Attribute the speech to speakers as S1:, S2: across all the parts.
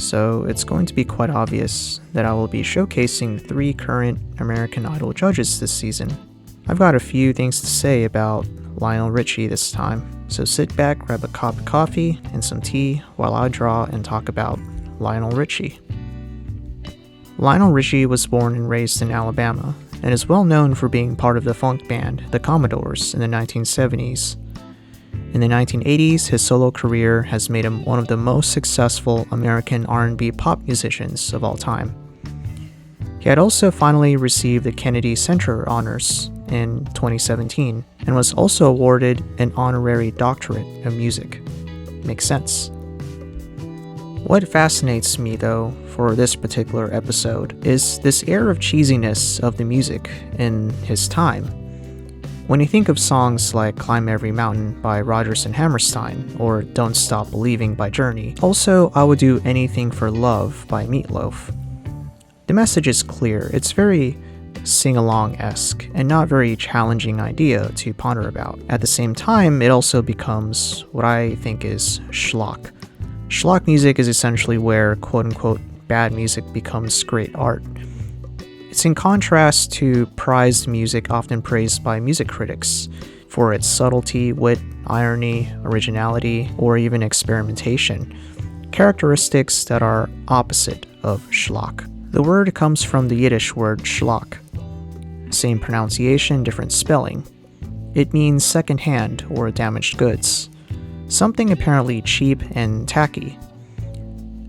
S1: so it's going to be quite obvious that I will be showcasing 3 current American Idol judges this season. I've got a few things to say about Lionel Richie this time, so sit back, grab a cup of coffee and some tea while I draw and talk about Lionel Richie. Lionel Richie was born and raised in Alabama, and is well known for being part of the funk band, the Commodores, in the 1970s. In the 1980s, his solo career has made him one of the most successful American R&B pop musicians of all time. He had also finally received the Kennedy Center Honors in 2017, and was also awarded an honorary doctorate of music. Makes sense. What fascinates me, though, for this particular episode is this air of cheesiness of the music in his time. When you think of songs like Climb Every Mountain by Rodgers and Hammerstein or Don't Stop Believing by Journey, also I Would Do Anything for Love by Meatloaf, the message is clear. It's very sing-along-esque and not very challenging idea to ponder about. At the same time, it also becomes what I think is schlock. Schlock music is essentially where quote-unquote bad music becomes great art. It's in contrast to prized music often praised by music critics for its subtlety, wit, irony, originality, or even experimentation, characteristics that are opposite of schlock. The word comes from the Yiddish word schlock. Same pronunciation, different spelling. It means second-hand or damaged goods, something apparently cheap and tacky.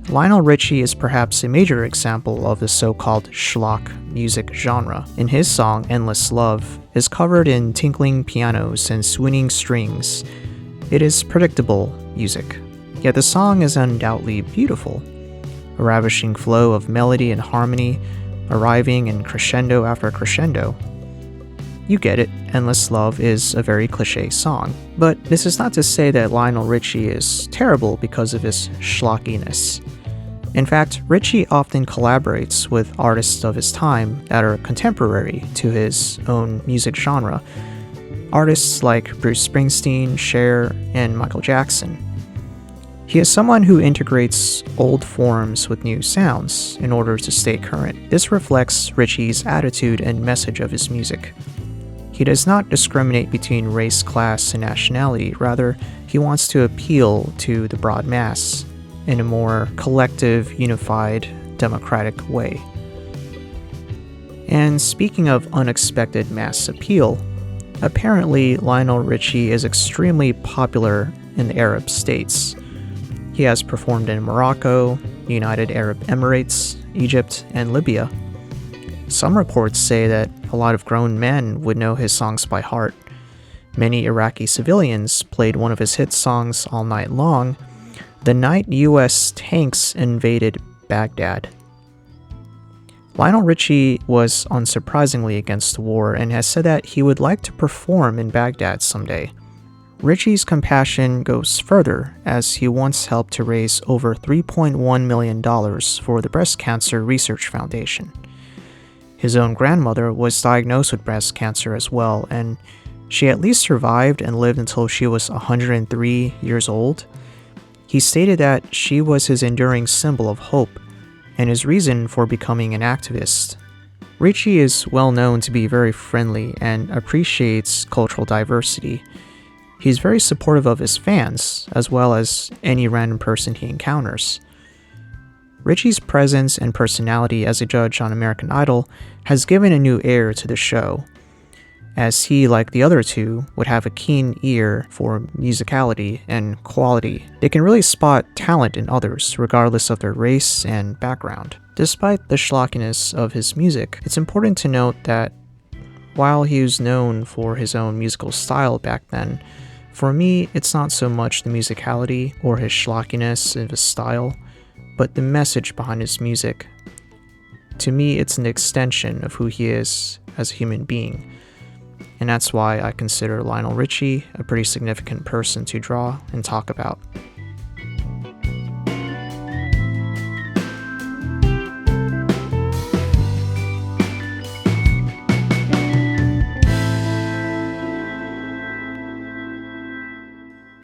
S1: Lionel Richie is perhaps a major example of the so-called schlock music genre. In his song Endless Love is covered in tinkling pianos and swinging strings. It is predictable music, yet the song is undoubtedly beautiful. A ravishing flow of melody and harmony, arriving in crescendo after crescendo. You get it, Endless Love is a very cliché song. But this is not to say that Lionel Richie is terrible because of his schlockiness. In fact, Richie often collaborates with artists of his time that are contemporary to his own music genre. Artists like Bruce Springsteen, Cher, and Michael Jackson. He is someone who integrates old forms with new sounds in order to stay current. This reflects Richie's attitude and message of his music. He does not discriminate between race, class, and nationality. Rather, he wants to appeal to the broad mass in a more collective, unified, democratic way. And speaking of unexpected mass appeal, apparently Lionel Richie is extremely popular in the Arab states. He has performed in Morocco, United Arab Emirates, Egypt, and Libya. Some reports say that a lot of grown men would know his songs by heart. Many Iraqi civilians played one of his hit songs all night long, the night US tanks invaded Baghdad. Lionel Richie was unsurprisingly against the war and has said that he would like to perform in Baghdad someday. Richie's compassion goes further, as he once helped to raise over $3.1 million for the Breast Cancer Research Foundation. His own grandmother was diagnosed with breast cancer as well, and she at least survived and lived until she was 103 years old. He stated that she was his enduring symbol of hope and his reason for becoming an activist. Richie is well known to be very friendly and appreciates cultural diversity. He's very supportive of his fans, as well as any random person he encounters. Richie's presence and personality as a judge on American Idol has given a new air to the show, as he, like the other two, would have a keen ear for musicality and quality. They can really spot talent in others, regardless of their race and background. Despite the schlockiness of his music, it's important to note that while he was known for his own musical style back then, for me, it's not so much the musicality or his schlockiness of his style, but the message behind his music. To me, it's an extension of who he is as a human being. And that's why I consider Lionel Richie a pretty significant person to draw and talk about.